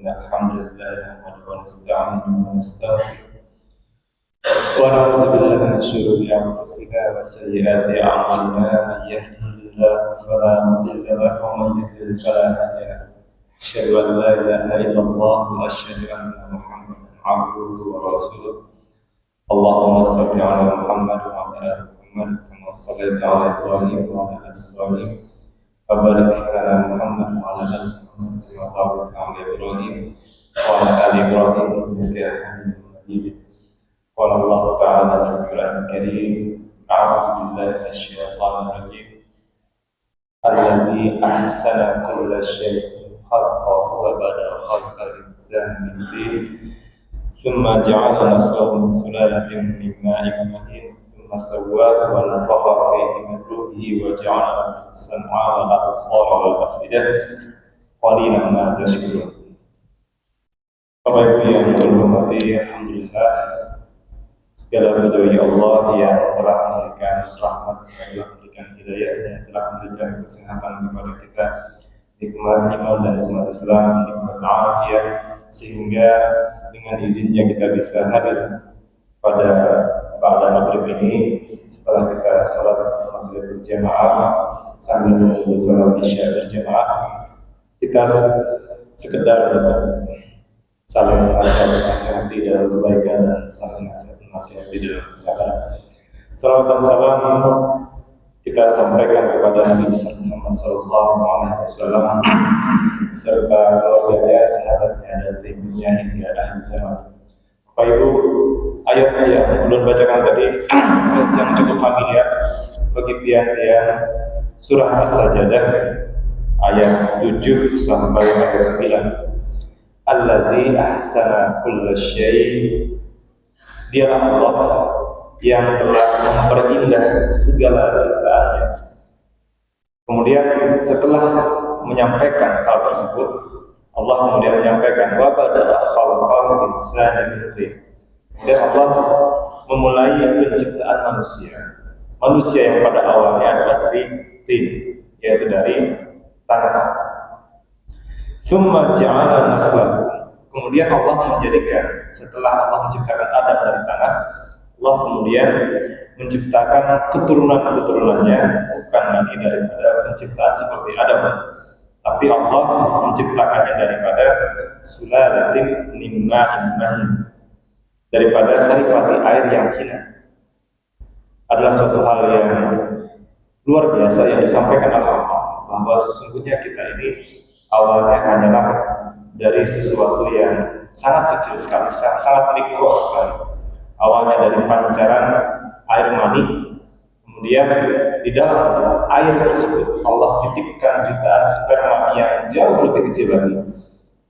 الحمد لله نحمده ونستعينه ونستغفره ونعوذ بالله من شرور انفسنا وسيئات اعمالنا من يهده الله فلا مضل له ومن يضلل فلا هادي له اشهد ان لا اله الا الله واشهد ان محمدا عبده ورسوله اللهم صل على محمد وعلى ال محمد كما صليت على ابراهيم وعلى ال ابراهيم وبارك على محمد وعلى ال محمد كما باركت على ابراهيم وعلى ال ابراهيم انك حميد مجيد. قال الله تعالى في القران الكريم اعوذ بالله من الشيطان الرجيم الذي احسن كل شيء خلقه وبدا خلق الانسان من طين ثم جعل نسله من سلاله من ماء مهين ثم سواه ونفخ فيه من روحه وجعل له السمع والابصار والافئده قليلا ما تشكرون. Bapak Ibu yang terhormati, alhamdulillah segala puji bagi Allah yang telah memberikan rahmat, yang telah memberikan hidayah, yang telah memberikan kesehatan kepada kita, nikmat iman dan nikmat Islam, nikmat afiat, sehingga dengan izinnya kita bisa hadir pada maghrib ini setelah kita sholat maghrib berjamaah sambil menunggu sholat isya berjamaah, kita sekedar untuk saling nasihati dalam kebaikan dan saling nasihati dalam kesabaran. Salawat dan salam kita sampaikan kepada Nabi besar Muhammad SAW serta keluarganya, sahabatnya dan timnya hingga akhir zaman. Bapak Ibu, ayat yang belum bacakan tadi yang cukup familiar bagi tiang-tiang surah As-Sajdah ayat 7 sampai ayat 9. Allazi ahsana kulla syai', dialah Allah yang telah memperindah segala ciptaannya. Kemudian setelah menyampaikan hal tersebut, Allah kemudian menyampaikan wa bada'a khalqal insana min tin. Dan Allah memulai penciptaan manusia yang pada awalnya adalah dari tin, yaitu dari tanah. Thumma ja'ala naslahu. Kemudian Allah menjadikan, setelah Allah menciptakan Adam dari tanah, Allah kemudian menciptakan keturunan-keturunannya, bukan lagi daripada penciptaan seperti Adam, tapi Allah menciptakannya daripada sulalatin min ma'in mahin, daripada saripati air yang hina. Adalah suatu hal yang luar biasa yang disampaikan oleh Allah, bahwa sesungguhnya kita ini awalnya hanyalah dari sesuatu yang sangat kecil sekali, sangat mikro sekali. Awalnya dari pancaran air mani, kemudian di dalam air tersebut Allah titipkan jutaan sperma yang jauh lebih kecil lagi.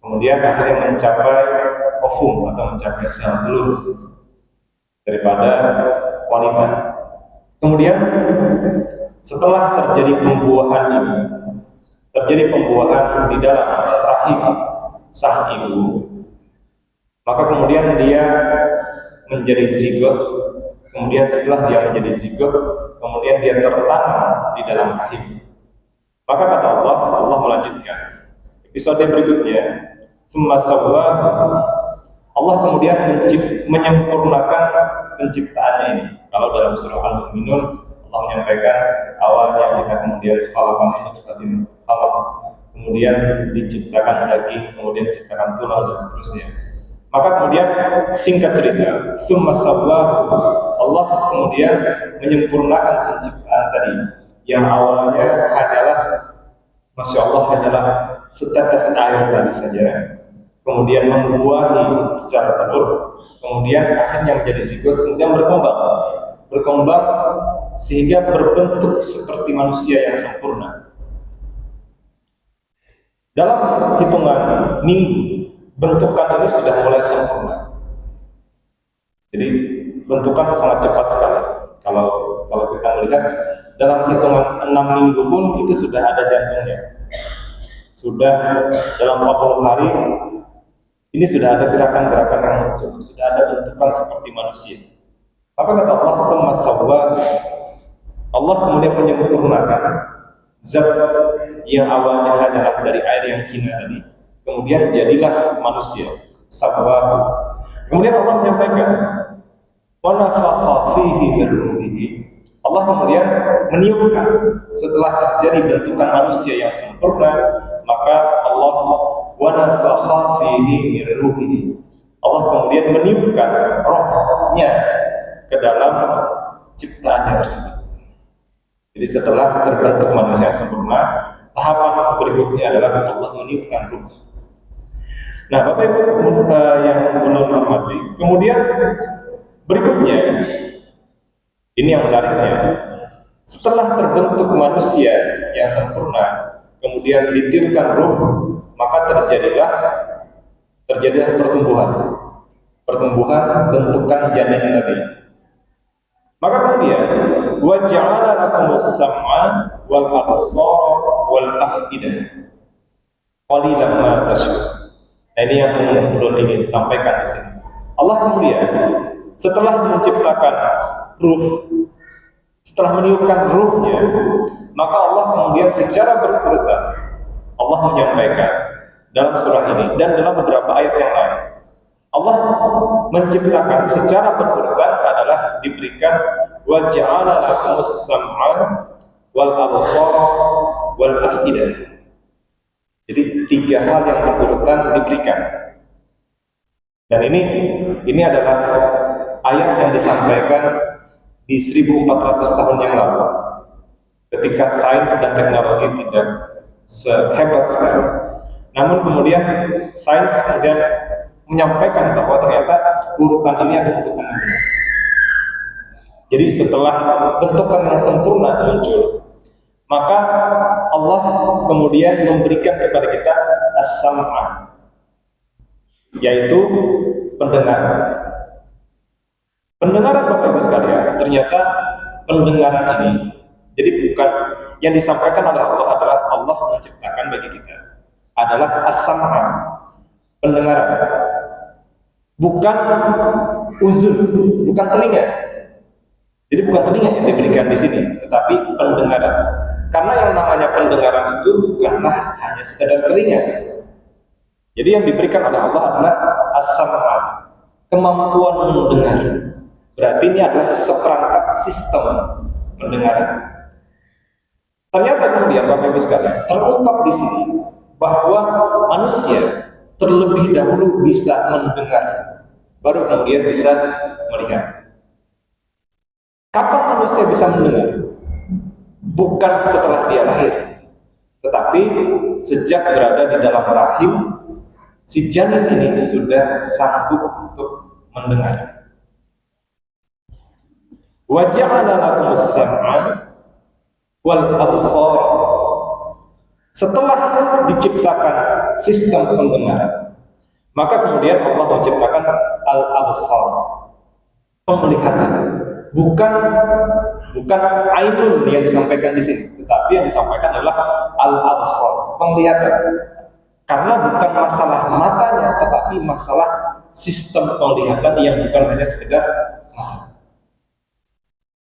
Kemudian akhirnya mencapai ovum atau mencapai sel telur daripada wanita. Kemudian setelah terjadi pembuahan ini, terjadi pembuahan di dalam rahim sang ibu, maka kemudian dia menjadi zigot. Kemudian setelah dia menjadi zigot, kemudian dia tertanam di dalam rahim. Maka kata Allah melanjutkan episode berikutnya, tsumma sawwa. Allah kemudian menyempurnakan penciptaannya ini. Kalau dalam surah Al-Mu'minun Allah menyampaikan awalnya kita kemudian khalaqan min nutfatin khalaq, kemudian diciptakan daging, kemudian diciptakan tulang dan seterusnya. Maka kemudian singkat cerita, tsumma sawwa, Allah kemudian menyempurnakan penciptaan tadi yang awalnya hanyalah, masya Allah, hanyalah setetes air tadi saja, kemudian membuahi secara telur, kemudian akhirnya menjadi zigot, kemudian berkembang sehingga berbentuk seperti manusia yang sempurna. Dalam hitungan minggu, bentukan ini sudah mulai sempurna. Jadi bentukan sangat cepat sekali. Kalau kita melihat dalam hitungan 6 minggu pun itu sudah ada jantungnya. Sudah dalam 40 hari ini sudah ada gerakan-gerakan yang muncul, sudah ada bentukan seperti manusia. Maka kata Allah, tsumma sawwa, Allah kemudian menyempurnakan zat yang awalnya hanyalah dari air yang hina tadi, kemudian jadilah manusia sawahu. Kemudian Allah menyampaikan wa nafakha fihi min ruhihi. Allah kemudian meniupkan setelah terjadi bentukan manusia yang sempurna, maka Allah wa nafakha fihi min ruhihi. Allah kemudian meniupkan rohnya ke dalam ciptaannya tersebut. Jadi setelah terbentuk manusia yang sempurna, tahapan berikutnya adalah Allah meniupkan ruh. Nah, Bapak Ibu yang belum hormati, kemudian berikutnya, ini yang menariknya, setelah terbentuk manusia yang sempurna, kemudian ditiupkan ruh, maka terjadilah pertumbuhan bentukan janin tadi. Maka kemudian wa ja'ala lakumus sam'a wal absara wal af'idah qalilan ma tashkurun. Nah, ini yang belum ingin disampaikan di sini. Allah kemudian setelah menciptakan ruh, setelah meniupkan ruhnya, maka Allah kemudian secara berurutan Allah menyampaikan dalam surah ini dan dalam beberapa ayat yang lain. Allah menciptakan secara berurutan adalah diberikan wa ja'ala lakumus sam'a wal absara wal af'idah. Jadi 3 hal yang berurutan diberikan. Dan ini adalah ayat yang disampaikan di 1400 tahun yang lalu, ketika sains dan teknologi tidak sehebat sekarang. Namun kemudian sains kemudian menyampaikan bahwa ternyata urutan ini ada urutan yang benar. Jadi setelah bentukan yang sempurna muncul, maka Allah kemudian memberikan kepada kita as-sam'a, yaitu pendengaran. Pendengaran Bapak Ibu sekalian, ternyata pendengaran ini, jadi bukan yang disampaikan oleh Allah adalah Allah menciptakan bagi kita adalah as-sam'a, pendengaran, bukan uzun, bukan telinga. Jadi bukan telinga yang diberikan di sini, tetapi pendengaran. Karena yang namanya pendengaran itu bukanlah hanya sekedar telinga. Jadi yang diberikan oleh Allah adalah as-sam'a, kemampuan mendengar. Berarti ini adalah seperangkat sistem pendengaran. Ternyata kemudian Bapak Ibu sekalian terungkap di sini bahwa manusia terlebih dahulu bisa mendengar, baru kemudian bisa melihat. Kapan manusia bisa mendengar? Bukan setelah dia lahir, tetapi sejak berada di dalam rahim, si janin ini sudah sanggup untuk mendengar. Wa ja'ala lakumus sam'a wal absar. Setelah diciptakan sistem pendengaran, maka kemudian Allah menciptakan al-absar, penglihatan. Bukan ainun yang disampaikan di sini, tetapi yang disampaikan adalah al-absar, penglihatan. Karena bukan masalah matanya, tetapi masalah sistem penglihatan yang bukan hanya sekedar mata.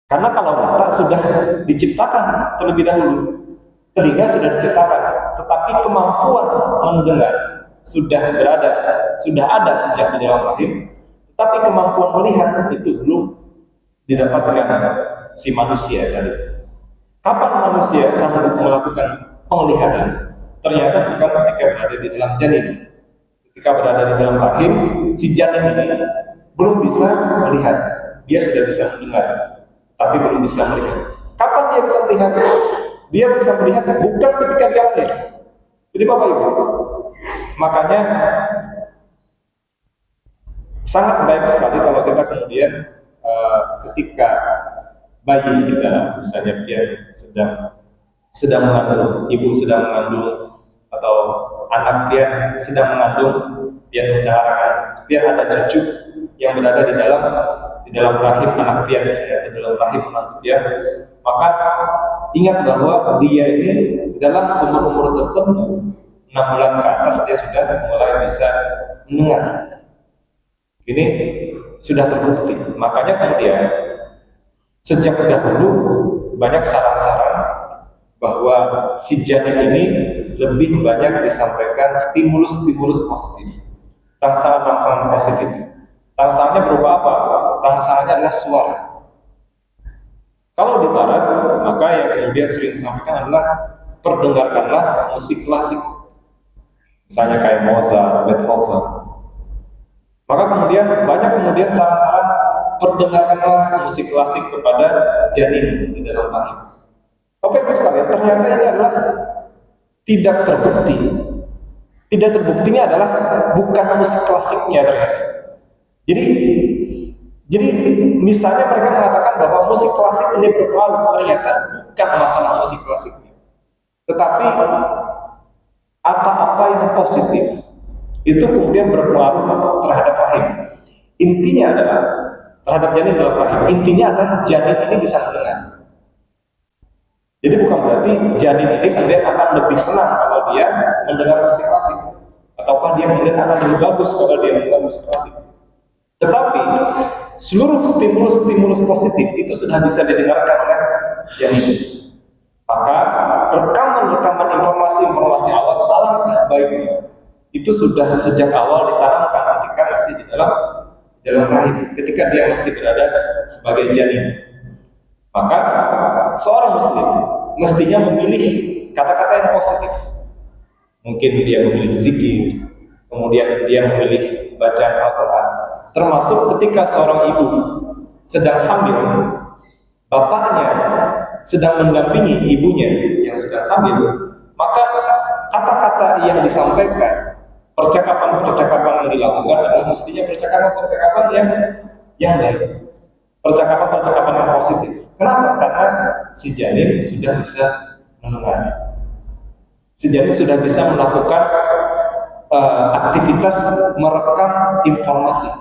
Karena kalau mata sudah diciptakan terlebih dahulu, telinga sudah diciptakan, tetapi kemampuan mendengar sudah ada sejak di dalam rahim, tetapi kemampuan melihat itu belum didapatkan si manusia tadi. Kapan manusia sanggup melakukan penglihatan? Ternyata bukan ketika berada di dalam janin. Ketika berada di dalam rahim, si janin ini belum bisa melihat. Dia sudah bisa mendengar, tapi belum bisa melihat. Kapan dia bisa melihat? Dia bisa melihat bukan ketika dia lahir. Jadi Bapak Ibu, makanya sangat baik sekali kalau kita kemudian ketika bayi kita, misalnya dia sedang mengandung, ibu sedang mengandung, atau anak dia sedang mengandung, dia mendaharakan, biar ada cucu yang berada di dalam rahim anak dia, misalnya di dalam rahim menantu dia, maka ingat bahwa dia ini dalam umur-umur tertentu, 6 bulan ke atas dia sudah mulai bisa mendengar. Ini sudah terbukti. Makanya kemudian sejak dahulu banyak saran-saran bahwa si janin ini lebih banyak disampaikan stimulus-stimulus positif, rangsangan-rangsangan positif. Rangsangannya berupa apa? Rangsangannya adalah suara. Kalau di barat, maka yang kemudian sering disampaikan adalah perdengarkanlah musik klasik, misalnya kayak Mozart, Beethoven. Maka kemudian banyak saran-saran perdengarkanlah musik klasik kepada janin di dalam rahim. Bapak Ibu sekalian, ternyata ini adalah tidak terbukti. Tidak terbuktinya adalah bukan musik klasiknya ternyata. Jadi misalnya mereka mengatakan bahwa musik klasik ini berpengaruh, ternyata bukan masalah musik klasiknya, tetapi apa-apa yang positif itu kemudian berpengaruh terhadap rahim. Intinya adalah terhadap janin dalam rahim. Intinya adalah janin ini bisa mendengar. Jadi bukan berarti janin ini kemudian akan lebih senang kalau dia mendengar musik klasik, ataukah dia kemudian akan lebih bagus kalau dia mendengar musik klasik. Tetapi seluruh stimulus-stimulus positif itu sudah bisa didengarkan oleh janin. Maka rekaman-rekaman informasi-informasi awal alangkah baiknya itu sudah sejak awal ditanamkan ketika masih di dalam rahim, ketika dia masih berada sebagai janin. Maka seorang muslim mestinya memilih kata-kata yang positif. Mungkin dia memilih zikir, kemudian dia memilih bacaan Al-Quran. Termasuk ketika seorang ibu sedang hamil, bapaknya sedang mendampingi ibunya yang sedang hamil, maka kata-kata yang disampaikan, percakapan-percakapan yang dilakukan adalah mestinya percakapan-percakapan yang baik, percakapan-percakapan yang positif. Kenapa? Karena si janin sudah bisa mendengar, si janin sudah bisa melakukan aktivitas merekam informasi.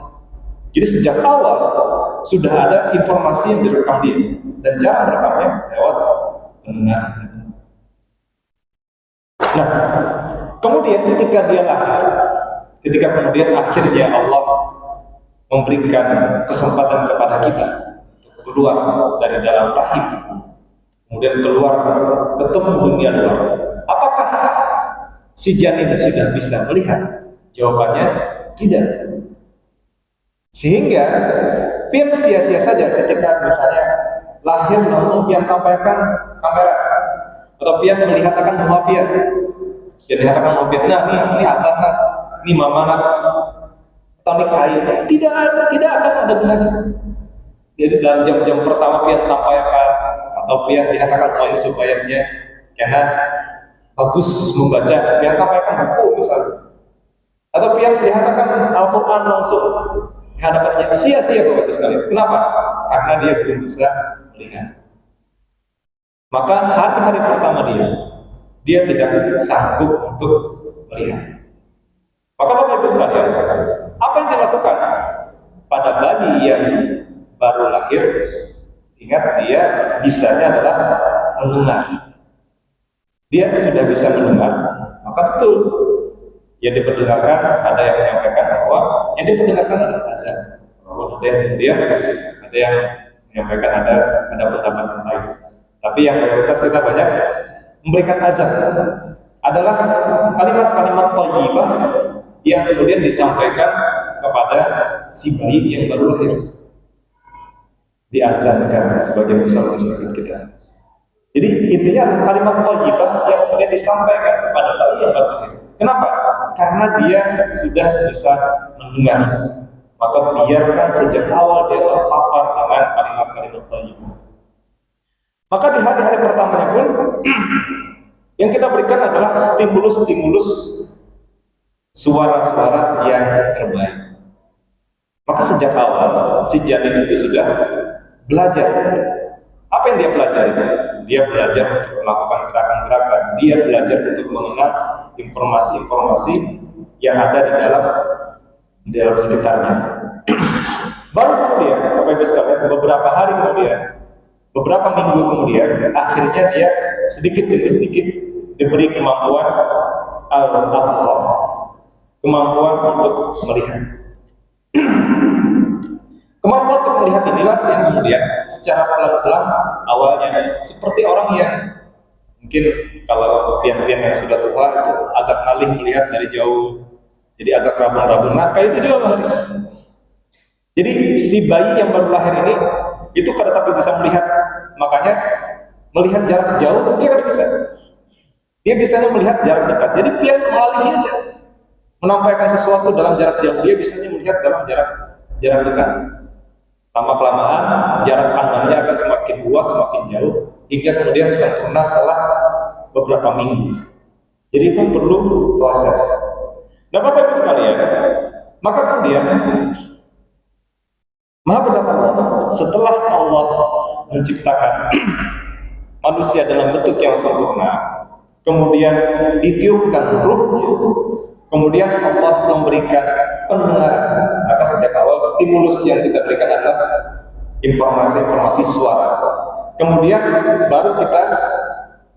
Jadi sejak awal sudah ada informasi yang direkam dia, dan cara merekamnya lewat mendengar. Nah, kemudian ketika dia lahir, ketika kemudian akhirnya Allah memberikan kesempatan kepada kita untuk keluar dari dalam rahim, kemudian keluar ketemu dunia luar, apakah si janin sudah bisa melihat? Jawabannya tidak. Sehingga pian sia-sia saja ketika misalnya lahir langsung pian tampilkan kamera, atau pian melihatkan muha pian, melihatkan muha pian. Nah, ini abah, nah, ini mama, nah, atau ini ayah. Tidak akan ada gunanya. Jadi dalam jam-jam pertama pian tampilkan atau pian dikatakan ini supayanya karena bagus membaca, pian tampilkan buku misalnya, atau pian dikatakan Al-Quran langsung hadapannya, sia-sia Bapak Ibu sekalian. Kenapa? Karena dia belum bisa melihat. Maka hari-hari pertama dia tidak sanggup untuk melihat. Maka Bapak Ibu sekalian, apa yang dilakukan pada bayi yang baru lahir? Ingat, dia bisanya adalah mendengar. Dia sudah bisa mendengar, maka betul yang diperdengarkan, ada yang menyampaikan bahwa yang diperdengarkan adalah azan. Ada yang menyampaikan ada pendapat lain. Tapi yang mayoritas kita banyak memberikan azan adalah kalimat-kalimat thayyibah yang kemudian disampaikan kepada si bayi yang baru lahir. Diazankan sebagai besar masyarakat kita. Jadi intinya adalah kalimat thayyibah yang kemudian disampaikan kepada bayi yang baru lahir. Kenapa? Karena dia sudah bisa mendengar. Maka biarkan sejak awal dia terpapar dengan kalimat-kalimat thayyibah. Maka di hari-hari pertamanya pun yang kita berikan adalah stimulus-stimulus suara-suara yang terbaik. Maka sejak awal si janin itu sudah belajar. Apa yang dia pelajari? Dia belajar untuk melakukan gerakan-gerakan. Dia belajar untuk mengenal informasi-informasi yang ada di dalam sekitarnya. Baru kemudian, Bapak Ibu sekalian, beberapa hari kemudian, beberapa minggu kemudian, akhirnya dia sedikit demi sedikit diberi kemampuan al-absar, kemampuan untuk melihat. Kemampuan untuk melihat inilah yang kemudian secara pelan-pelan awalnya seperti orang yang Mungkin kalau pian-pian yang sudah tua itu agak ngalih melihat dari jauh, jadi agak rabun-rabun. Nah, kayak itu juga Mahari. Jadi si bayi yang baru lahir ini itu kada tapi bisa melihat, makanya melihat jarak jauh dia kan bisa. Dia bisanya melihat jarak dekat. Jadi pian mengalih aja, menampaikan sesuatu dalam jarak jauh, dia bisanya melihat dalam jarak dekat. Lama kelamaan jarak pandangnya akan semakin luas, semakin jauh, hingga kemudian sempurna setelah beberapa minggu. Jadi itu perlu proses. Nah, Bapak Ibu sekalian, maka kemudian Maha benar Allah, setelah Allah menciptakan manusia dalam bentuk yang sempurna, kemudian ditiupkan ruhnya, kemudian Allah memberikan pendengaran. Maka sejak awal stimulus yang kita berikan adalah informasi-informasi suara. Kemudian baru kita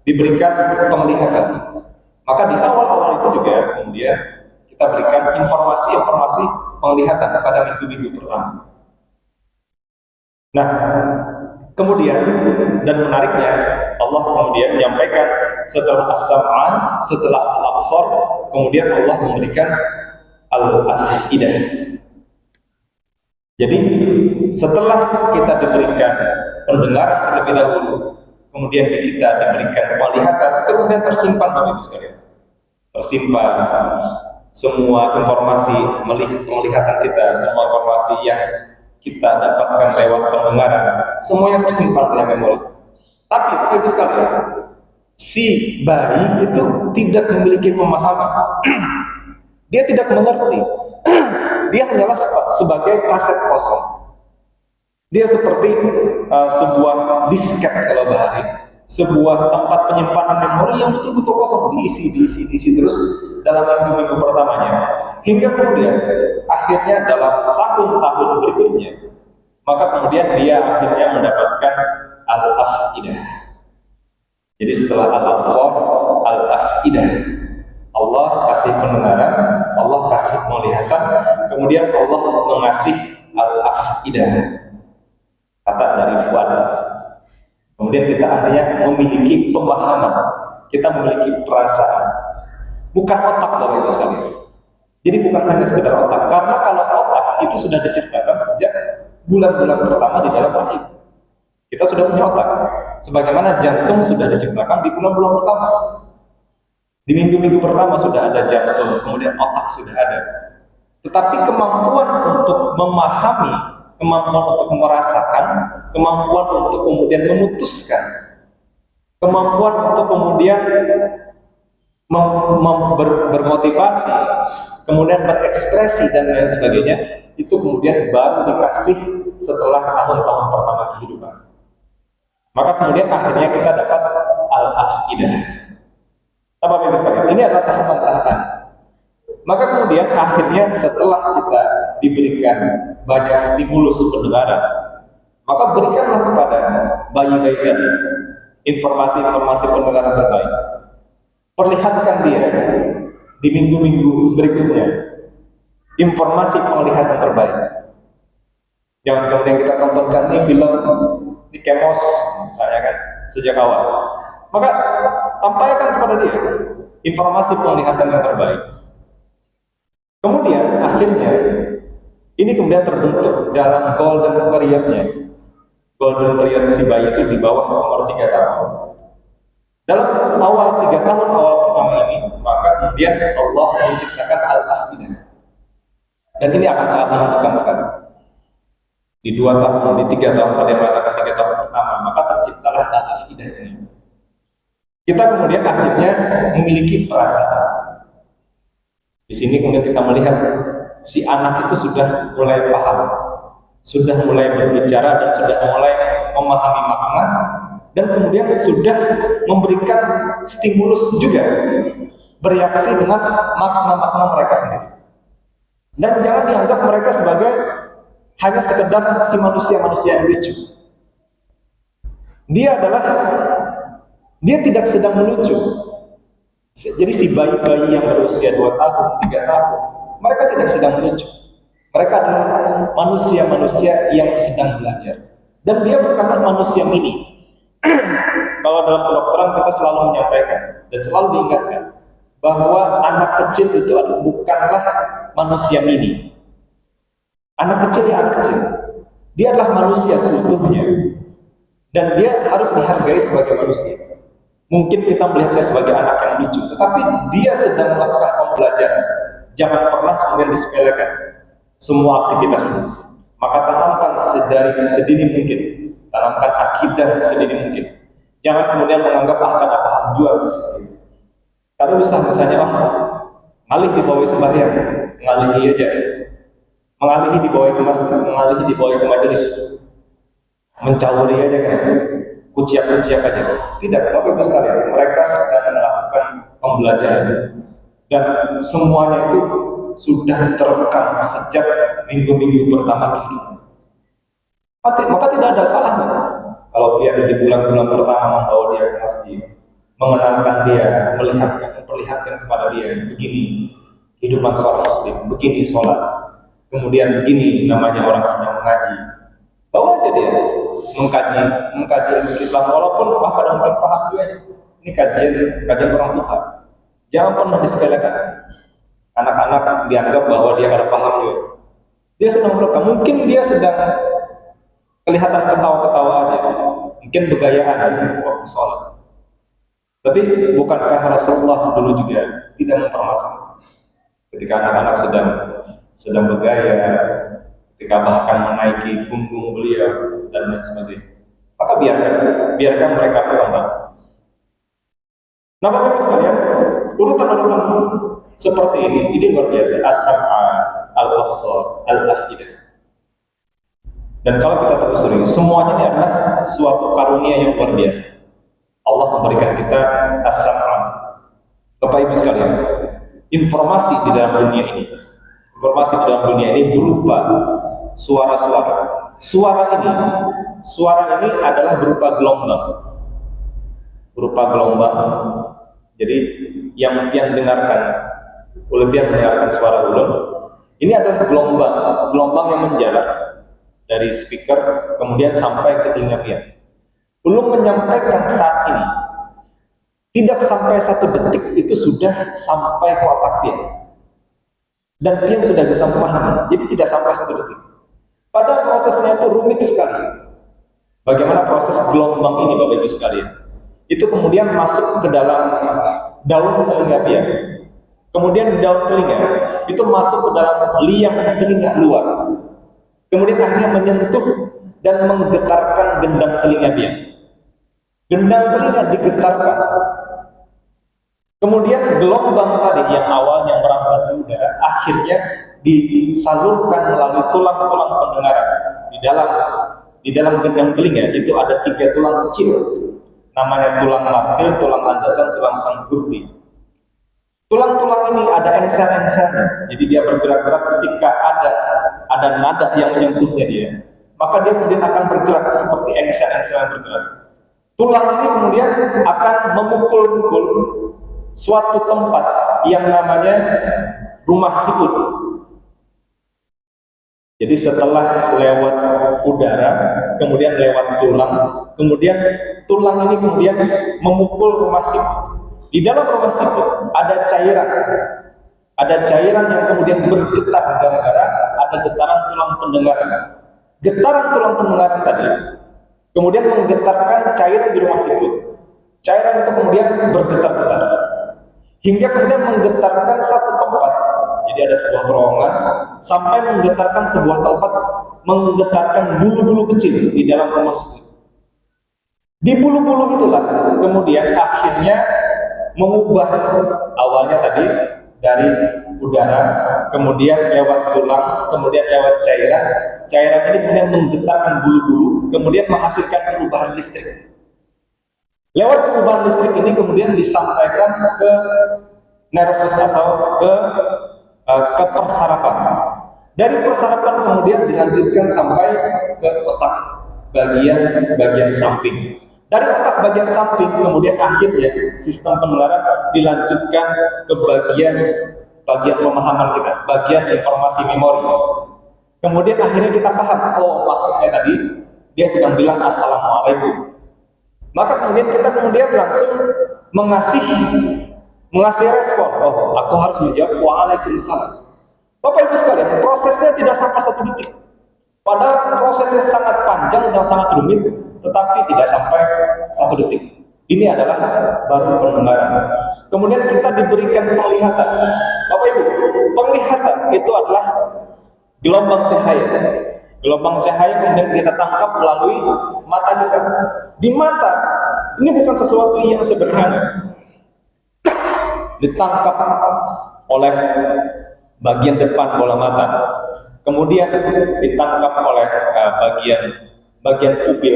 diberikan penglihatan. Maka di awal-awal itu juga kemudian kita berikan informasi-informasi penglihatan pada minggu-minggu pertama. Nah, kemudian dan menariknya Allah kemudian menyampaikan setelah as-sam'an, setelah al-absar, kemudian Allah memberikan al-afidah. Jadi setelah kita diberikan pendengaran terlebih dahulu, kemudian kita diberikan penglihatan, kemudian tersimpan Bapak Ibu sekalian. Tersimpan semua informasi penglihatan kita, semua informasi yang kita dapatkan lewat pendengaran, semuanya tersimpan dalam memori. Tapi Bapak Ibu sekalian, si bayi itu tidak memiliki pemahaman. Dia tidak mengerti. Dia hanyalah sebagai kaset kosong. Dia seperti sebuah disket kalau bahari, sebuah tempat penyimpanan memori yang betul-betul kosong, diisi terus dalam minggu-minggu pertamanya, hingga kemudian akhirnya dalam tahun-tahun berikutnya, maka kemudian dia akhirnya mendapatkan al-afidah. Jadi setelah al-absar, al-afidah, Allah kasih pendengaran, Allah kasih penglihatan, kemudian Allah mengasih al-afidah, kata dari fuad. Kemudian kita akhirnya memiliki pemahaman, kita memiliki perasaan, bukan otak Bapak Ibu sekalian. Jadi bukan hanya sekedar otak, karena kalau otak itu sudah diciptakan sejak bulan-bulan pertama di dalam rahim. Kita sudah punya otak, sebagaimana jantung sudah diciptakan di bulan-bulan pertama. Di minggu-minggu pertama sudah ada jantung, kemudian otak sudah ada. Tetapi kemampuan untuk memahami, kemampuan untuk merasakan, kemampuan untuk kemudian memutuskan, kemampuan untuk kemudian bermotivasi, kemudian berekspresi dan lain sebagainya, itu kemudian baru dikasih setelah tahun-tahun pertama kehidupan. Maka kemudian akhirnya kita dapat al-afidah. Bapak Ibu sekalian, ini adalah tahapan-tahapan. Maka kemudian akhirnya setelah kita diberikan banyak stimulus pendengaran, maka berikanlah kepada bayi-bayi tadi informasi-informasi pendengaran terbaik. Perlihatkan dia di minggu-minggu berikutnya informasi penglihatan terbaik. Jangan kemudian kita tontonkan ini film di Kemos misalnya kan sejak awal. Maka tampaikan kepada dia informasi penglihatan yang terbaik. Kemudian akhirnya ini kemudian terbentuk dalam golden period-nya. Golden period si bayi itu di bawah umur 3 tahun. Dalam awal 3 tahun awal pertama ini, maka kemudian Allah menciptakan al-afidah. Dan ini akan sangat menentukan sekali. Di 2 tahun, di 3 tahun, pada mengatakan 3 tahun pertama, maka terciptalah al-afidah ini. Kita kemudian akhirnya memiliki perasaan. Di sini kemudian kita melihat si anak itu sudah mulai paham, sudah mulai berbicara dan sudah mulai memahami makna, dan kemudian sudah memberikan stimulus juga, bereaksi dengan makna-makna mereka sendiri. Dan jangan dianggap mereka sebagai hanya sekedar si manusia-manusia yang lucu. Dia tidak sedang melucu. Jadi si bayi-bayi yang berusia 2 tahun, 3 tahun, mereka tidak sedang melucu. Mereka adalah manusia-manusia yang sedang belajar. Dan dia bukanlah manusia mini. kalau dalam kedokteran kita selalu menyampaikan dan selalu diingatkan bahwa anak kecil itu bukanlah manusia mini. Anak kecil ya anak kecil. Dia adalah manusia seutuhnya. Dan dia harus dihargai sebagai manusia. Mungkin kita melihatnya sebagai anak yang lucu, tetapi dia sedang melakukan pembelajaran. Jangan pernah kemudian disepelekan semua aktivitasnya. Maka tanamkan sedini mungkin. Tanamkan akidah sedini mungkin. Jangan kemudian menganggap karena paham juga seperti itu. Kalau misalnya ngalih dibawa sembahyang, ngalihi aja, mengalihi dibawa ke masjid, mengalihi dibawa ke majelis, mencawuri aja kan, kuciak aja. Tidak, Bapak-Ibu sekalian, mereka sedang melakukan pembelajaran dan semuanya itu sudah terekam sejak minggu-minggu pertama kehidupan. Maka tidak ada salahnya kalau dia di bulan-bulan pertama membawa dia ke masjid, mengenalkan dia, memperlihatkan kepada dia begini kehidupan seorang muslim, begini sholat, kemudian begini namanya orang sedang mengaji. Bawa aja dia mengkaji Islam, walaupun kadang mungkin paham juga. Ini kajian orang Tuhan. Jangan pernah disepelekan. Anak-anak dianggap bahwa dia kada paham juga. Dia sedang berkata, mungkin dia sedang kelihatan ketawa-ketawa aja, mungkin begayaan waktu sholat. Tapi bukankah Rasulullah dulu juga tidak mempermasalahkan ketika anak-anak sedang bergaya, ketika bahkan menaiki punggung beliau dan lain sebagainya? Maka biarkan mereka berkembang. Nah, Bapak-Ibu sekalian, urutan-urutan seperti ini luar biasa. As-sam'a, al-absar, al-afidah. Dan kalau kita telusuri, semuanya ini adalah suatu karunia yang luar biasa. Allah memberikan kita as-sam'a. Bapak-Ibu sekalian, informasi di dalam dunia ini berupa suara-suara. Suara ini adalah berupa gelombang. Jadi yang mendengarkan suara ulun, ini adalah gelombang yang menjalar dari speaker kemudian sampai ke telinga pian. Ulun menyampaikan saat ini, tidak sampai 1 detik itu sudah sampai ke otak pian. Dan pian sudah bisa memahami, jadi tidak sampai 1 detik. Padahal prosesnya itu rumit sekali. Bagaimana proses gelombang ini, Bapak-Ibu sekalian? Itu kemudian masuk ke dalam daun telinga pian. Kemudian daun telinga itu masuk ke dalam liang telinga luar. Kemudian akhirnya menyentuh dan menggetarkan gendang telinga pian. Gendang telinga digetarkan. Kemudian gelombang tadi yang awalnya merambat di udara akhirnya disalurkan melalui tulang-tulang pendengaran. Di dalam gendang telinga itu ada 3 tulang kecil, namanya tulang martil, tulang landasan, tulang sanggurdi. Tulang-tulang ini ada enser-ensernya, jadi dia bergerak-gerak ketika ada nada yang menyentuhnya dia, maka dia kemudian akan bergerak seperti enser-enser yang bergerak. Tulang ini kemudian akan memukul-mukul suatu tempat yang namanya rumah sikut. Jadi setelah lewat udara, kemudian lewat tulang, kemudian tulang ini kemudian memukul rumah sikut. Di dalam rumah sikut ada cairan yang kemudian bergetar gara-gara ada getaran tulang pendengaran. Getaran tulang pendengaran tadi kemudian menggetarkan cairan di rumah sikut. Cairan itu kemudian bergetar-getar hingga kemudian menggetarkan satu tempat. Jadi ada sebuah terowongan sampai menggetarkan sebuah tempat, menggetarkan bulu-bulu kecil di dalam rumah sikut. Di bulu-bulu itulah kemudian akhirnya mengubah awalnya tadi dari udara, kemudian lewat tulang, kemudian lewat cairan. Cairan ini kemudian menggetarkan bulu-bulu, kemudian menghasilkan perubahan listrik. Lewat perubahan listrik ini kemudian disampaikan ke nervus atau ke persarafan. Dari persarafan kemudian dilanjutkan sampai ke otak bagian samping. Dari otak bagian samping kemudian akhirnya sistem penularan dilanjutkan ke bagian pemahaman kita, bagian informasi memori. Kemudian akhirnya kita paham, oh maksudnya tadi dia sedang bilang assalamualaikum. Maka kemudian kita langsung mengasih respon. Oh, aku harus menjawab waalaikumsalam. Bapak Ibu sekalian, prosesnya tidak sampai 1 detik. Padahal prosesnya sangat panjang dan sangat rumit, tetapi tidak sampai 1 detik. Ini adalah baru pendengaran. Kemudian kita diberikan penglihatan. Bapak Ibu, penglihatan itu adalah gelombang cahaya. Gelombang cahaya kemudian kita tangkap melalui mata kita. Di mata, ini bukan sesuatu yang sederhana. Ditangkap oleh bagian depan bola mata, kemudian ditangkap oleh bagian pupil,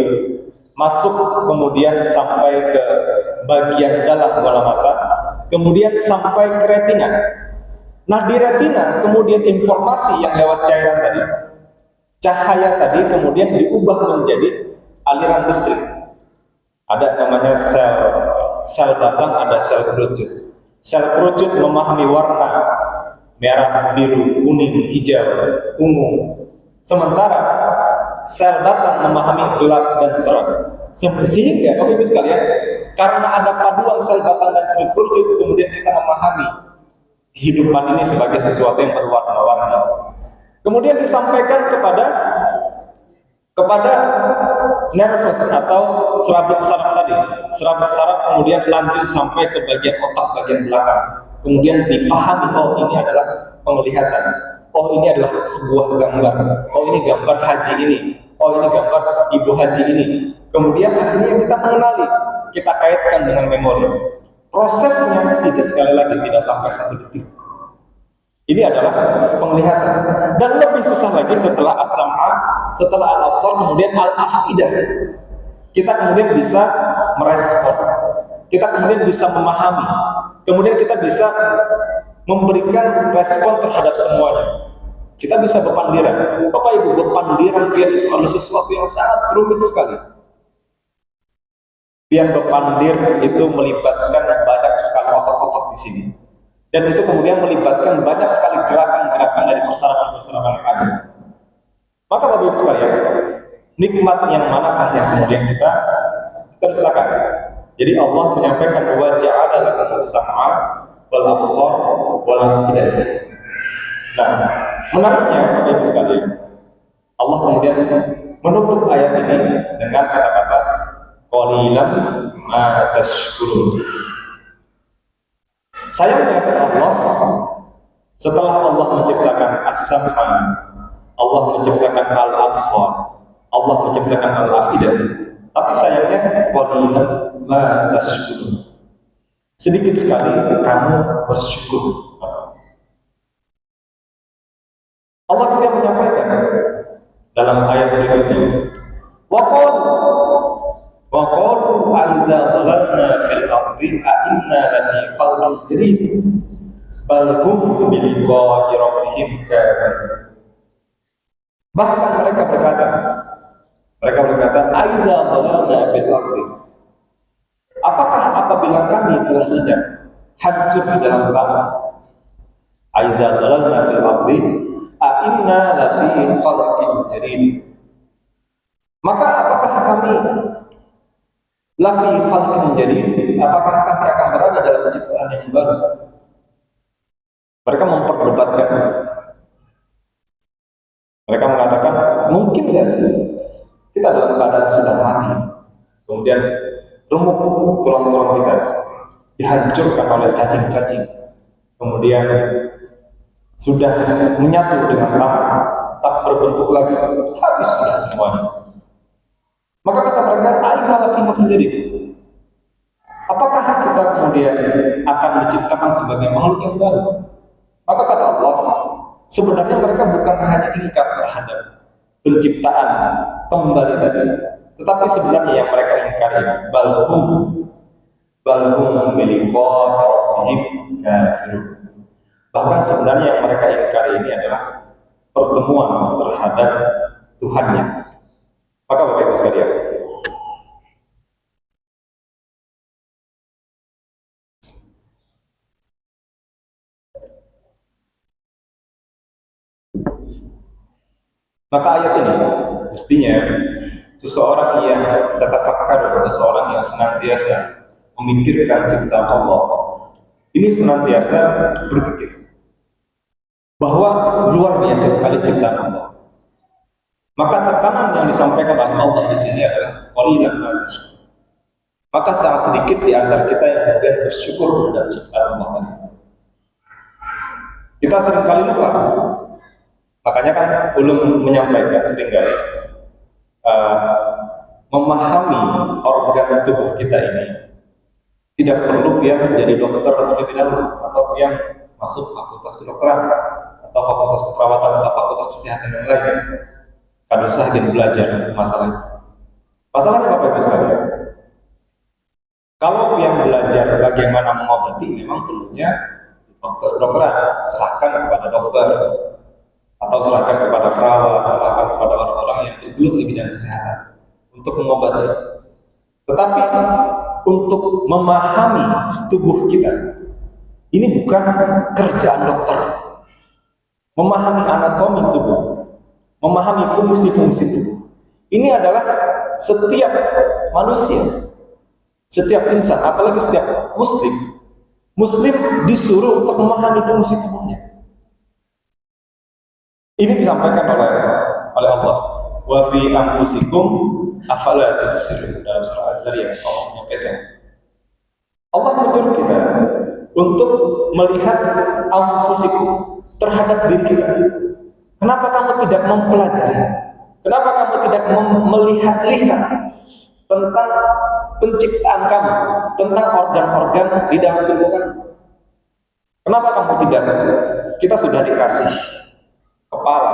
masuk kemudian sampai ke bagian dalam bola mata, kemudian sampai ke retina. Nah, di retina kemudian informasi yang lewat cairan tadi, cahaya tadi kemudian diubah menjadi aliran listrik. Ada namanya sel batang, ada sel kerucut. Sel kerucut memahami warna merah, biru, kuning, hijau, ungu. Sementara sel batang memahami gelap dan terang. Sehingga Bapak Ibu sekalian, karena ada paduan sel batang dan sel kerucut, kemudian kita memahami kehidupan ini sebagai sesuatu yang berwarna-warni. Kemudian disampaikan kepada nervus atau serabut saraf tadi. Serabut saraf kemudian lanjut sampai ke bagian otak bagian belakang. Kemudian dipahami, oh ini adalah penglihatan. Oh ini adalah sebuah gambar. Oh ini gambar haji ini. Oh ini gambar ibu haji ini. Kemudian akhirnya kita mengenali, kita kaitkan dengan memori. Prosesnya sekali lagi tidak sampai 1 detik. Ini adalah penglihatan. Dan lebih susah lagi setelah as-sam'a, setelah al-absar, kemudian al-afidah. Kita kemudian bisa merespon. Kita kemudian bisa memahami. Kemudian kita bisa memberikan respon terhadap semuanya. Kita bisa berpandiran. Bapak Ibu, berpandiran itu adalah sesuatu yang sangat rumit sekali. Biar berpandir itu melibatkan banyak sekali otot-otot di sini. Dan itu kemudian melibatkan banyak sekali gerakan-gerakan dari persarapan-persarapan yang ada. Maka Bapak Ibu sekalian, nikmat yang manakah yang kemudian kita rasakan? Jadi Allah menyampaikan wa ja'ala lakum as-sam'a wal absar wal af'idah. Nah, menariknya Bapak Ibu sekalian, Allah kemudian menutup ayat ini dengan kata-kata qalilan ma tashkurun. Sayangnya Allah, setelah Allah menciptakan as-sam'a, Allah menciptakan al-absar, Allah menciptakan al-afidah, tapi sayangnya qalilan ma tashkurun. Sedikit sekali kamu bersyukur. Allah kemudian menyampaikan dalam ayat berikutnya, wa qalu aiza dhalalna fil ardi a inna lafi khalqin jadid bal hum bi liqa'i rabbihim kafirun. Bahkan mereka berkata aiza dhalalna fil ardi, apakah apabila kami telah lenyap, hancur di dalam tanah, aiza dhalalna fil ardi a inna lafi khalqin jadid, maka apakah kami lafi khalqin jadid, apakah kami akan berada dalam penciptaan yang baru? Mereka memperdebatkan. Mereka mengatakan, mungkin nggak sih kita dalam keadaan sudah mati, kemudian remuk tulang-tulang kita dihancurkan oleh cacing-cacing, kemudian sudah menyatu dengan tanah, tak berbentuk lagi, habis sudah semuanya. Maka kata mereka, aina lafi khalqin jadid, apakah kita kemudian akan diciptakan sebagai makhluk yang baru? Maka kata Allah, sebenarnya mereka bukan hanya ingkar terhadap penciptaan kembali tadi, tetapi sebenarnya yang mereka ingkari balhum bi liqa'i rabbihim kafirun. Bahkan sebenarnya yang mereka ingkari ini adalah pertemuan terhadap Tuhannya. Maka Bapak Ibu sekalian, maka ayat ini mestinya seseorang yang tatafakkur, seseorang yang senantiasa memikirkan ciptaan Allah, ini senantiasa berpikir bahwa luar biasa sekali ciptaan Allah. Maka tekanan yang disampaikan oleh Allah di sini adalah qalilan ma tashkurun. Maka sangat sedikit di antara kita yang kemudian bersyukur terhadap ciptaan Allah tadi. Kita seringkali lupa. Makanya kan ulun menyampaikan seringkali memahami organ tubuh kita ini tidak perlu yang menjadi dokter terlebih dahulu, atau yang masuk fakultas kedokteran atau fakultas keperawatan atau fakultas kesehatan yang lain. Kan usah jadi belajar masalah itu. Masalahnya Bapak Ibu sekalian, kalau yang belajar bagaimana mengobati memang perlunya fakultas kedokteran, serahkan kepada dokter atau serahkan kepada perawat, serahkan kepada orang-orang yang bergelut di bidang kesehatan untuk mengobati. Tetapi untuk memahami tubuh kita, ini bukan kerjaan dokter. Memahami anatomi tubuh, memahami fungsi-fungsi tubuh, ini adalah setiap manusia, setiap insan, apalagi setiap Muslim disuruh untuk memahami fungsi tubuhnya. Ini disampaikan oleh Allah. Wa fi anfusikum afala tubsirun, dalam surah Az-Zariyat Allah menyampaikan. Allah menyuruh kita untuk melihat anfusikum, terhadap diri kita. Kenapa kamu tidak mempelajari? Kenapa kamu tidak melihat-lihat tentang penciptaan kamu, tentang organ-organ di dalam tubuh kamu? Kenapa kamu tidak? Kita sudah dikasih kepala.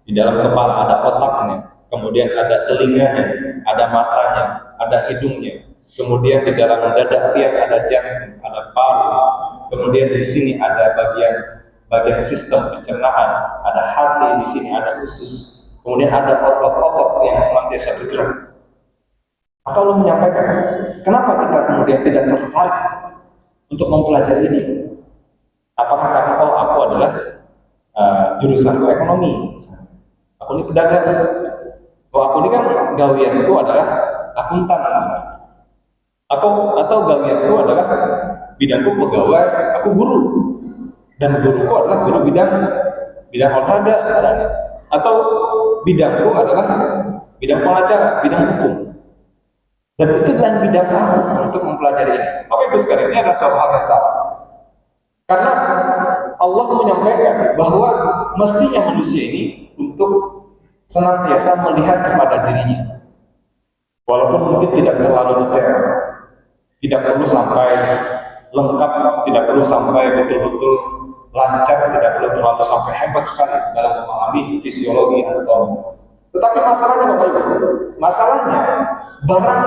Di dalam kepala ada otaknya, kemudian ada telinganya, ada matanya, ada hidungnya. Kemudian di dalam dada pian ada jantung, ada paru. Kemudian di sini ada bagian sistem pencernaan, ada hati, di sini ada usus. Kemudian ada otot-otot yang senantiasa bergerak. Maka Allah menyampaikan, kenapa kita kemudian tidak tertarik untuk mempelajari ini? Apakah karena aku adalah jurusan ekonomi, aku ini pedagang, aku ini kan gawianku adalah akuntan, atau gawianku adalah bidangku pegawai, aku guru, dan guruku adalah guru bidang olahraga misalnya, atau bidangku adalah bidang pengacara, bidang hukum. Dan itu adalah bidang aku untuk mempelajari ini. Oke, Ibu sekalian, ini adalah suatu hal yang salah. Karena Allah menyampaikan bahwa mestinya manusia ini untuk senantiasa melihat kepada dirinya. Walaupun mungkin tidak terlalu detail, tidak perlu sampai lengkap, tidak perlu sampai betul-betul lancar, tidak perlu terlalu sampai hebat sekali dalam memahami fisiologi anatomi. Tetapi masalahnya Bapak Ibu, masalahnya barang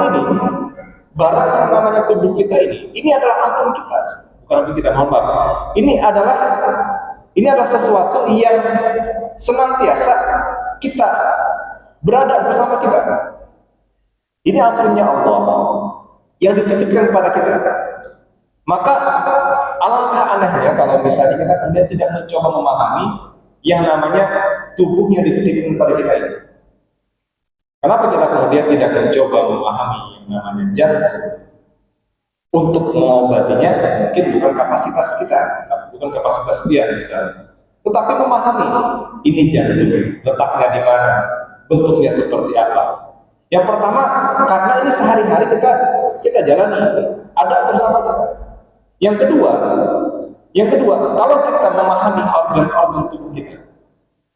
yang namanya tubuh kita ini adalah ampun kita, bukan ampun kita, mohon maaf. Ini adalah sesuatu yang senantiasa kita berada bersama kita. Ini ampunnya Allah yang dititipkan kepada kita. Maka alangkah anehnya kalau misalnya kita kemudian tidak mencoba memahami yang namanya tubuh yang dititipkan kepada kita ini. Kenapa kita kemudian tidak mencoba memahami yang namanya jantung? Untuk mengobatinya mungkin bukan kapasitas kita, bukan kapasitas dia misalnya. Tetapi memahami ini jantung, letaknya di mana, bentuknya seperti apa. Yang pertama, karena ini sehari-hari kita jalani, ada bersama kita. Yang kedua, kalau kita memahami organ-organ tubuh kita,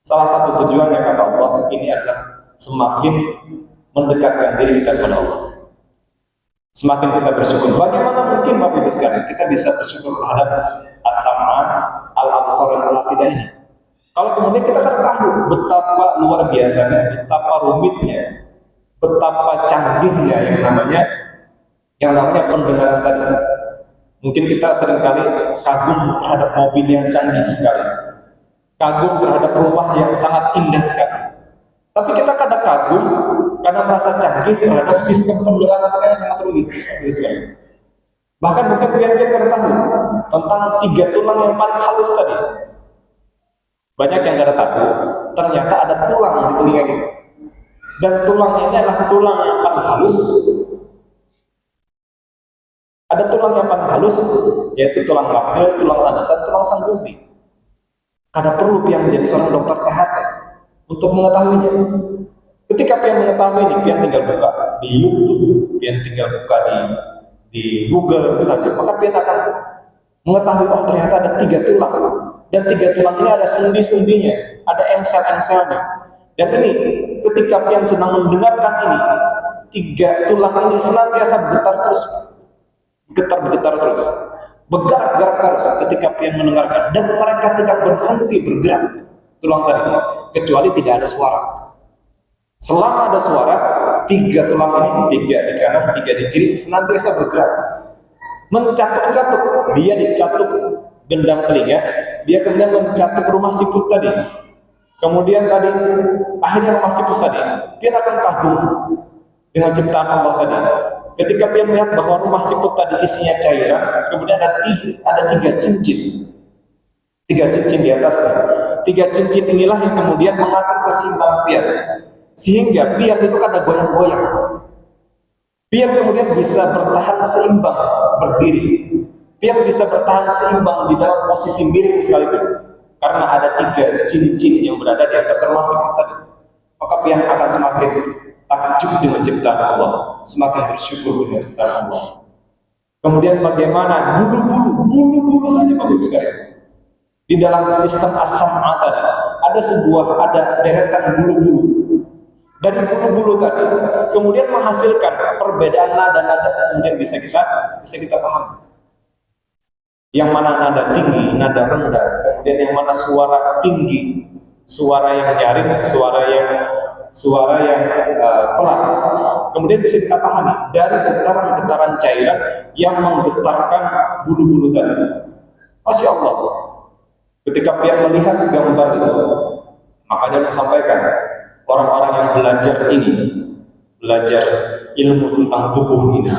salah satu tujuannya kata Allah ini adalah semakin mendekatkan diri kita kepada Allah. Semakin kita bersyukur. Bagaimana mungkin Bapak Ibu sekalian kita bisa bersyukur terhadap as-sam'an, al-absar, dan al-afidah ini? Kalau kemudian kita akan tahu betapa luar biasanya, betapa rumitnya, betapa canggihnya yang namanya pendengaran tadi. Mungkin kita seringkali kagum terhadap mobil yang canggih sekali, kagum terhadap rumah yang sangat indah sekali. Tapi kita kadang kagum karena merasa canggih terhadap sistem pendengaran kita yang sangat rumit. Bahkan mungkin kita tahu tentang 3 tulang yang paling halus tadi. Banyak yang tidak tahu, ternyata ada tulang di telinga kita. Dan tulangnya ini adalah tulang yang paling halus. Ada tulang yang paling halus, yaitu tulang lapel, tulang landasan, tulang sangguldi. Karena perlu pian menjadi seorang dokter THT untuk mengetahuinya. Ketika pian mengetahui ini, pian tinggal buka di YouTube, pian tinggal buka di Google saja, maka pian akan mengetahui, oh ternyata ada 3 tulang. Dan 3 tulang ini ada sendi-sendinya, ada engsel-engselnya. Dan ini, ketika pian sedang mendengarkan ini, 3 tulang ini senantiasa bergetar terus. Bergetar terus, bergerak terus ketika pian mendengarkan, dan mereka tidak berhenti bergerak tulang tadi, kecuali tidak ada suara. Selama ada suara, 3 tulang ini, 3 di kanan, 3 di kiri, senantiasa bergerak, mencatuk-catuk. Dia dicatuk gendang telinga, dia kemudian mencatuk rumah siput tadi. Kemudian tadi, akhirnya rumah siput tadi, dia akan kagum dengan ciptaan Allah tadi. Ketika dia melihat bahwa rumah siput tadi isinya cairan, kemudian ada 3 cincin. 3 cincin di atasnya. 3 cincin inilah yang kemudian mengatur keseimbangan pian. Sehingga pian itu kan ada goyang-goyang. Pian kemudian bisa bertahan seimbang berdiri. Pian bisa bertahan seimbang di dalam posisi miring sekalipun. Karena ada 3 cincin yang berada di atas rumah siput tadi. Maka pian akan semakin takjub dengan ciptaan Allah, semakin bersyukur dengan ciptaan Allah. Kemudian bagaimana bulu-bulu saja bagus sekali. Di dalam sistem as-sam'ah tadi ada deretan bulu-bulu. Dari bulu-bulu tadi kemudian menghasilkan perbedaan nada-nada, kemudian bisa kita pahami. Yang mana nada tinggi, nada rendah, kemudian yang mana suara tinggi, suara yang nyaring, suara yang pelan. Kemudian bisa kita pahami dari getaran-getaran cairan yang menggetarkan bulu-bulu tadi. Masya Allah, ketika pian melihat gambar itu, makanya saya sampaikan, orang-orang yang belajar ilmu tentang tubuh ini,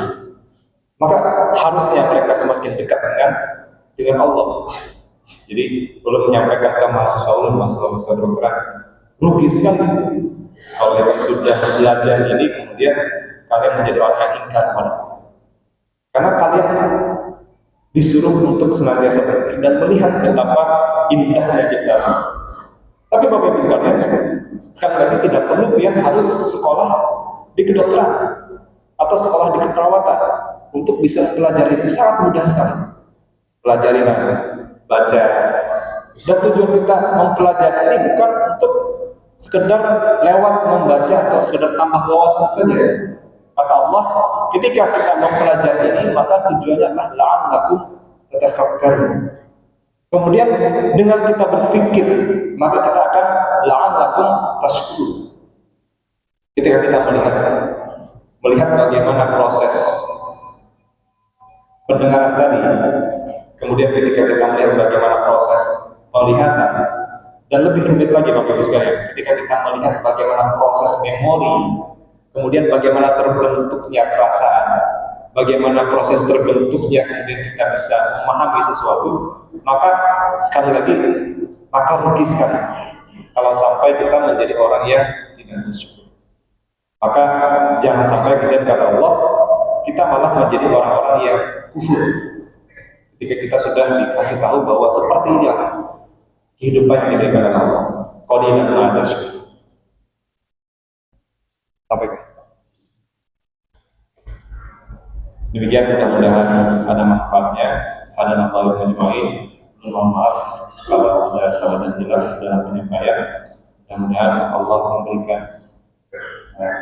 maka harusnya mereka semakin dekat dengan Allah. Jadi belum menyampaikan ke mahasiswa masalah dokteran, rugi sekali kalau yang sudah belajar ini kemudian kalian menjadi orang yang ingkar kepada Allah. Karena kalian disuruh untuk senantiasa berpikir dan melihat betapa indahnya ciptaan. Tapi Bapak Ibu sekalian, sekali lagi tidak perlu pian harus sekolah di kedokteran atau sekolah di keperawatan untuk bisa pelajari ini. Sangat mudah sekali. Pelajarilah, baca. Dan tujuan kita mempelajari ini bukan untuk sekedar lewat membaca atau sekedar tambah wawasan saja. Kata Allah, ketika kita mempelajari ini, maka tujuannya adalah la'allakum tatafakkarun. Kemudian dengan kita berpikir, maka kita akan la'allakum tashkurun. Ketika kita melihat bagaimana proses pendengaran tadi, kemudian ketika kita melihat bagaimana proses penglihatan, dan lebih rumit lagi Bapak Ibu sekalian, ketika kita melihat bagaimana proses memori, kemudian bagaimana terbentuknya perasaan, bagaimana proses terbentuknya kemudian kita bisa memahami sesuatu, maka sekali lagi, maka rugi sekali kalau sampai kita menjadi orang yang tidak bersyukur. Maka jangan sampai kemudian kata Allah, kita malah menjadi orang-orang yang kufur ketika kita sudah dikasih tahu bahwa seperti inilah kehidupan yang diberikan Allah. Qalilan ma tashkurun. Sampai demikian, mudah-mudahan ada manfaatnya. Ada nafa'ul majmu'in. Mohon maaf kalau ada salah dan jelas dalam penyampaian. Mudah-mudahan Allah memberikan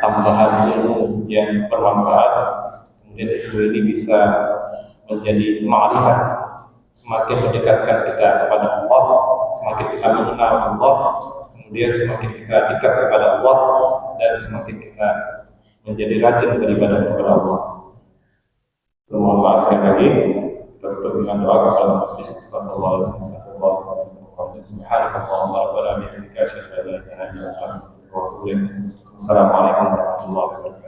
tambahan ilmu yang bermanfaat. Kemudian ilmu ini bisa menjadi ma'rifat, semakin mendekatkan kita kepada Allah, semakin kita mengenal Allah, kemudian semakin kita dekat kepada Allah, dan semakin kita menjadi rajin beribadah kepada Allah. Mohon maaf sekali lagi, tutup dengan doa kepada majlis. Astagfirullahaladzim, astagfirullahaladzim, subhanakallahumma wa bihamdika, asyhadu an la ilaha illa anta, astaghfiruka wa atubu ilaik. Assalamualaikum warahmatullahi wabarakatuh.